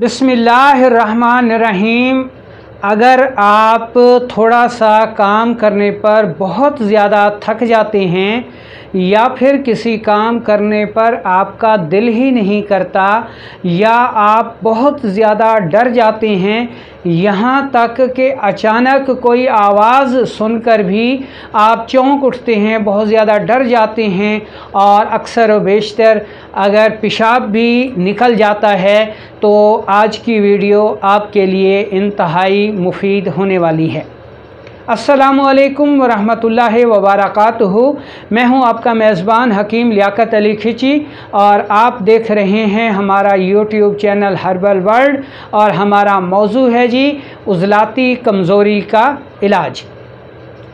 बिस्मिल्लाहिर्रहमानिर्रहीम। अगर आप थोड़ा सा काम करने पर बहुत ज़्यादा थक जाते हैं या फिर किसी काम करने पर आपका दिल ही नहीं करता या आप बहुत ज़्यादा डर जाते हैं, यहाँ तक कि अचानक कोई आवाज़ सुनकर भी आप चौंक उठते हैं, बहुत ज़्यादा डर जाते हैं और अक्सर व बेशतर अगर पेशाब भी निकल जाता है, तो आज की वीडियो आपके लिए इंतहाई मुफीद होने वाली है। अस्सलामु अलैकुम वरहमतुल्लाहि वबरकातुहू। मैं हूं आपका मेज़बान हकीम लियाकत अली खिची और आप देख रहे हैं हमारा यूट्यूब चैनल हर्बल वर्ल्ड और हमारा मौजू है जी उज़लाती कमज़ोरी का इलाज।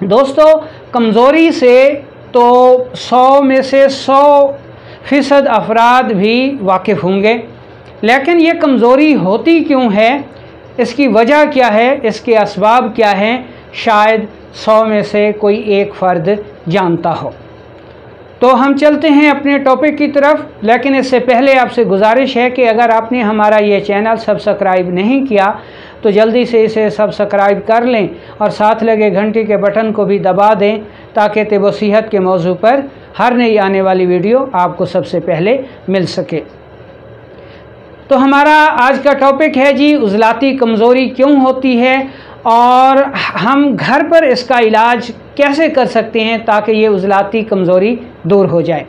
दोस्तों, कमज़ोरी से तो 100 में से 100% अफराद भी वाकिफ़ होंगे, लेकिन ये कमज़ोरी होती क्यों है, इसकी वजह क्या है, इसके असबाब क्या हैं, शायद 100 में से कोई एक फ़र्द जानता हो। तो हम चलते हैं अपने टॉपिक की तरफ, लेकिन इससे पहले आपसे गुजारिश है कि अगर आपने हमारा ये चैनल सब्सक्राइब नहीं किया तो जल्दी से इसे सब्सक्राइब कर लें और साथ लगे घंटी के बटन को भी दबा दें ताकि तिब सेहत के मौजू पर हर नई आने वाली वीडियो आपको सबसे पहले मिल सके। तो हमारा आज का टॉपिक है जी उज़लाती कमज़ोरी क्यों होती है और हम घर पर इसका इलाज कैसे कर सकते हैं ताकि ये उज़लाती कमज़ोरी दूर हो जाए।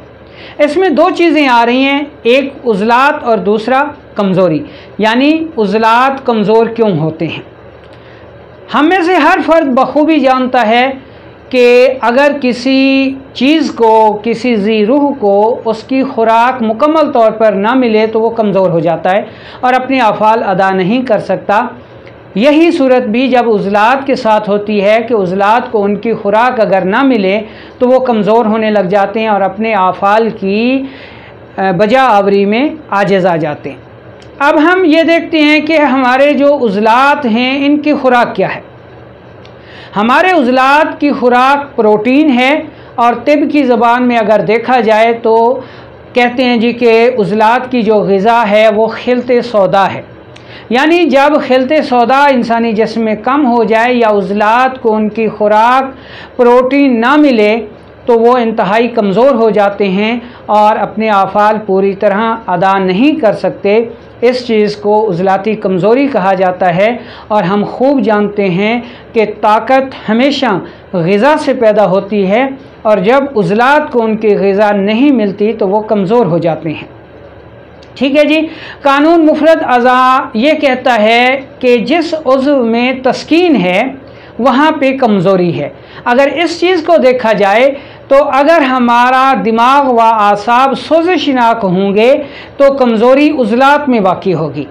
इसमें दो चीज़ें आ रही हैं, एक उज़लात और दूसरा कमज़ोरी। यानी उज़लात कमज़ोर क्यों होते हैं। हम में से हर फ़र्द बखूबी जानता है कि अगर किसी चीज़ को, किसी ज़ी रूह को उसकी खुराक मुकम्मल तौर पर ना मिले तो वो कमज़ोर हो जाता है और अपने अफ़ाल अदा नहीं कर सकता। यही सूरत भी जब उज़लात के साथ होती है कि उज़लात को उनकी खुराक अगर ना मिले तो वो कमज़ोर होने लग जाते हैं और अपने अफ़ाल की बजा आवरी में आजिज़ आ जाते हैं। अब हम ये देखते हैं कि हमारे जो उज़लात हैं इनकी खुराक क्या है। हमारे उज़लात की खुराक प्रोटीन है और तिब की ज़बान में अगर देखा जाए तो कहते हैं जी कि उज़लात की जो ग़िज़ा है वो खिलते सौदा है। यानी जब खिलते सौदा इंसानी जिस्म में कम हो जाए या उज़लात को उनकी खुराक प्रोटीन ना मिले तो वो इंतहाई कमज़ोर हो जाते हैं और अपने अफ़ाल पूरी तरह अदा नहीं कर सकते। इस चीज़ को उज़लाती कमज़ोरी कहा जाता है और हम खूब जानते हैं कि ताकत हमेशा ग़िज़ा से पैदा होती है और जब उज़लात को उनकी ग़िज़ा नहीं मिलती तो वो कमज़ोर हो जाते हैं। ठीक है जी। कानून मुफ़रद अज़ा ये कहता है कि जिस उज़्व में तस्कीन है वहाँ पे कमज़ोरी है। अगर इस चीज़ को देखा जाए तो अगर हमारा दिमाग व आसाब सोज़शिनाक होंगे तो कमज़ोरी उज़लात में वाक़ई होगी।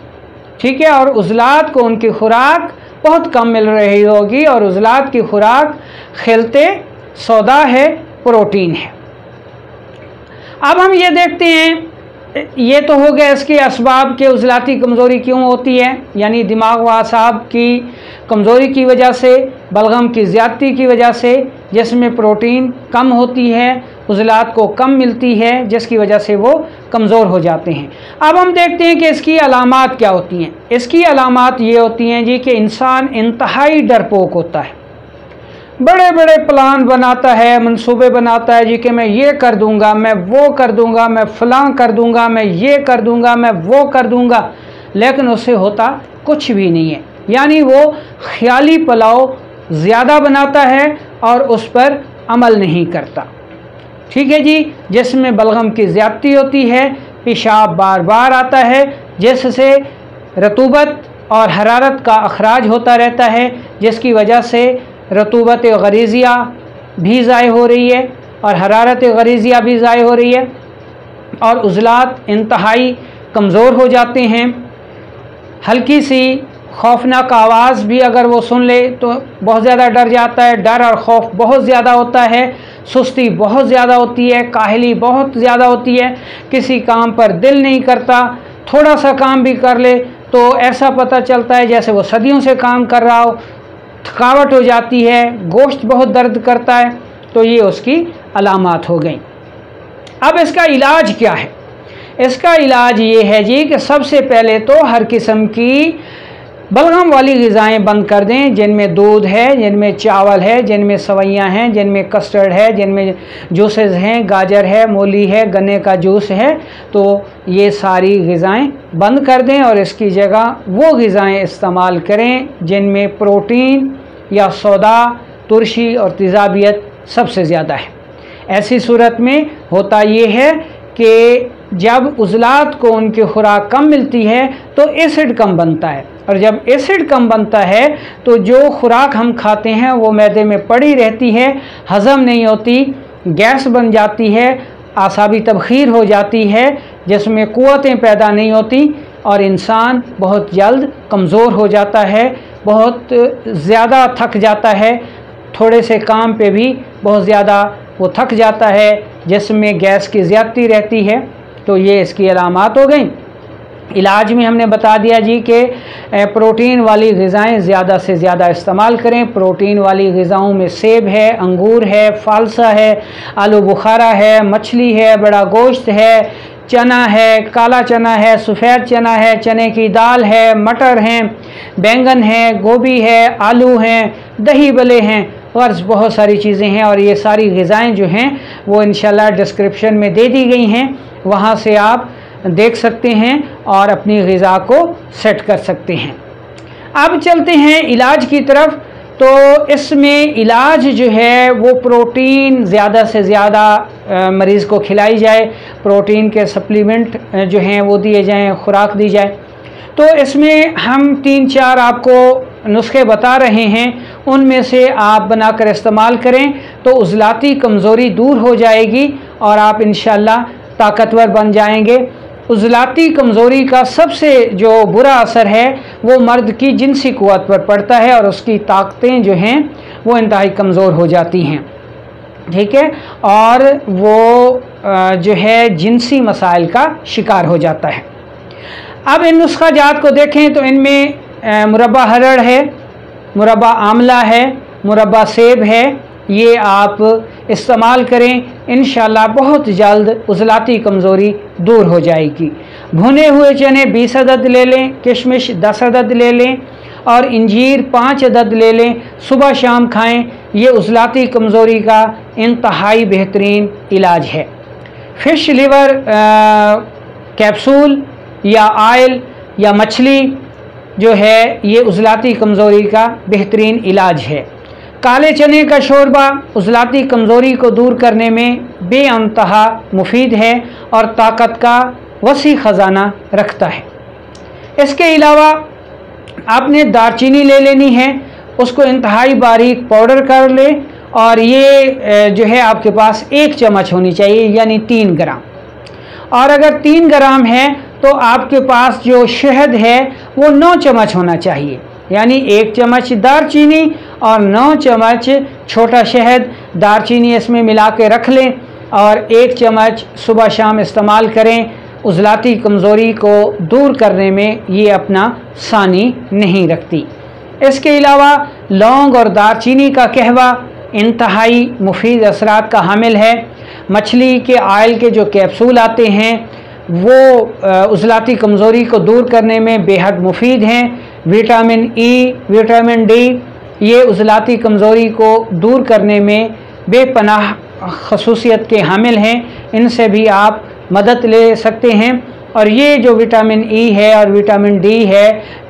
ठीक है, और उज़लात को उनकी खुराक बहुत कम मिल रही होगी और उज़लात की खुराक खिलते सौदा है, प्रोटीन है। अब हम ये देखते हैं, ये तो हो गया इसके असबाब के उज़लाती कमज़ोरी क्यों होती है। यानी दिमाग व आसाब की कमज़ोरी की वजह से, बलगम की ज़्यादती की वजह से, जिसमें प्रोटीन कम होती है, उज़लात को कम मिलती है, जिसकी वजह से वो कमज़ोर हो जाते हैं। अब हम देखते हैं कि इसकी अलामात क्या होती हैं। इसकी अलामात ये होती हैं जी कि इंसान इंतहाई डरपोक होता है, बड़े बड़े प्लान बनाता है, मंसूबे बनाता है जी कि मैं ये कर दूंगा, मैं वो कर दूंगा, मैं फ़लाँ कर दूंगा, मैं ये कर दूंगा, मैं वो कर दूंगा, लेकिन उससे होता कुछ भी नहीं है। यानी वो ख्याली पुलाव ज़्यादा बनाता है और उस पर अमल नहीं करता। ठीक है जी। जिसमें बलगम की ज़्यादती होती है, पेशाब बार बार आता है, जिससे रतूबत और हरारत का अखराज होता रहता है, जिसकी वजह से रतूबत गरीज़िया भी ज़ाय हो रही है और हरारत गरीज़िया भी ज़ाय हो रही है और उज़लात इंतहाई कमज़ोर हो जाते हैं। हल्की सी खौफनाक आवाज़ भी अगर वो सुन ले तो बहुत ज़्यादा डर जाता है, डर और खौफ बहुत ज़्यादा होता है, सुस्ती बहुत ज़्यादा होती है, काहली बहुत ज़्यादा होती है, किसी काम पर दिल नहीं करता, थोड़ा सा काम भी कर ले तो ऐसा पता चलता है जैसे वो सदियों से काम कर रहा हो, थकावट हो जाती है, गोश्त बहुत दर्द करता है। तो ये उसकी अलामात हो गई। अब इसका इलाज क्या है। इसका इलाज ये है जी कि सबसे पहले तो हर किस्म की बलगम वाली ग़िज़ाएँ बंद कर दें, जिनमें दूध है, जिनमें चावल है, जिनमें सवैयाँ हैं, जिनमें कस्टर्ड है, जिनमें जूसेस हैं, गाजर है, मूली है, गन्ने का जूस है। तो ये सारी ग़िज़ाएँ बंद कर दें और इसकी जगह वो ग़िज़ाएँ इस्तेमाल करें जिनमें प्रोटीन या सौदा, तुरशी और तेज़ाबियत सबसे ज़्यादा है। ऐसी सूरत में होता ये है कि जब उज़लात को उनकी खुराक कम मिलती है तो एसिड कम बनता है, और जब एसिड कम बनता है तो जो खुराक हम खाते हैं वो मैदे में पड़ी रहती है, हज़म नहीं होती, गैस बन जाती है, आसाबी तबखीर हो जाती है, जिसमें क़ुव्वतें पैदा नहीं होती और इंसान बहुत जल्द कमज़ोर हो जाता है, बहुत ज़्यादा थक जाता है, थोड़े से काम पे भी बहुत ज़्यादा वो थक जाता है, जिसमें गैस की ज़्यादती रहती है। तो ये इसकी अलामात हो गई। इलाज में हमने बता दिया जी कि प्रोटीन वाली ग़िज़ाएँ ज़्यादा से ज़्यादा इस्तेमाल करें। प्रोटीन वाली ग़िज़ाओं में सेब है, अंगूर है, फालसा है, आलू बुखारा है, मछली है, बड़ा गोश्त है, चना है, काला चना है, सफ़ेद चना है, चने की दाल है, मटर हैं, बैंगन है, गोभी है, आलू हैं, दही भल्ले हैं, वर्ष बहुत सारी चीज़ें हैं। और ये सारी ग़िज़ाएँ जो हैं वो इंशाल्लाह डिस्क्रिप्शन में दे दी गई हैं, वहाँ से आप देख सकते हैं और अपनी ग़िज़ा को सेट कर सकते हैं। अब चलते हैं इलाज की तरफ। तो इसमें इलाज जो है वो प्रोटीन ज़्यादा से ज़्यादा मरीज़ को खिलाई जाए, प्रोटीन के सप्लीमेंट जो हैं वो दिए जाएं, खुराक दी जाए। तो इसमें हम 3-4 आपको नुस्खे बता रहे हैं, उनमें से आप बनाकर इस्तेमाल करें तो उज़लाती कमज़ोरी दूर हो जाएगी और आप इंशाअल्लाह ताकतवर बन जाएंगे। उज़लाती कमज़ोरी का सबसे जो बुरा असर है वो मर्द की जिनसी क़ुव्वत पर पड़ता है और उसकी ताकतें जो हैं वो इंतहाई कमज़ोर हो जाती हैं, ठीक है, और वो जो है जिनसी मसाइल का शिकार हो जाता है। अब इन नुस्खा जात को देखें तो इनमें मुरब्बा हरड़ है, मुरब्बा आमला है, मुरब्बा सेब है, ये आप इस्तेमाल करें, इंशाल्लाह बहुत जल्द उज़लाती कमज़ोरी दूर हो जाएगी। भुने हुए चने 20 अदद ले लें, किशमिश 10 अदद ले लें और इंजीर 5 अदद ले लें, सुबह शाम खाएं। ये उज़लाती कमज़ोरी का इंतहाई बेहतरीन इलाज है। फ़िश लिवर कैप्सूल या आयल या मछली जो है ये उज़लाती कमज़ोरी का बेहतरीन इलाज है। काले चने का शोरबा उज़लाती कमज़ोरी को दूर करने में बेअंतहा मुफीद है और ताकत का वसी ख़जाना रखता है। इसके अलावा आपने दालचीनी ले लेनी है, उसको इंतहाई बारीक पाउडर कर लें और ये जो है आपके पास 1 चम्मच होनी चाहिए, यानी 3 ग्राम। और अगर 3 ग्राम है तो आपके पास जो शहद है वो 9 चम्मच होना चाहिए, यानी 1 चम्मच दालचीनी और 9 चम्मच छोटा शहद। दालचीनी इसमें मिला के रख लें और 1 चम्मच सुबह शाम इस्तेमाल करें। उज़लाती कमज़ोरी को दूर करने में ये अपना सानी नहीं रखती। इसके अलावा लौंग और दालचीनी का कहवा इंतहाई मुफीद असरात का हामिल है। मछली के आयल के जो कैप्सूल आते हैं वो उज़लाती कमज़ोरी को दूर करने में बेहद मुफीद हैं। विटामिन ई, विटामिन डी ये उज़लाती कमज़ोरी को दूर करने में बेपनाह खसूसियत के हामिल हैं, इनसे भी आप मदद ले सकते हैं। और ये जो विटामिन ई है और विटामिन डी है,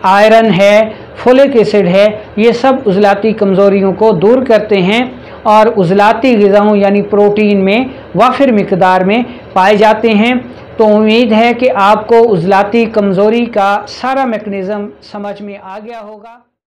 आयरन है, फोलिक एसिड है, ये सब उज़लाती कमज़ोरियों को दूर करते हैं और उज़लाती ग़िज़ाओं यानी प्रोटीन में वाफिर मिक़दार में पाए जाते हैं। तो उम्मीद है कि आपको उज़लाती कमज़ोरी का सारा मैकेनिज़्म समझ में आ गया होगा।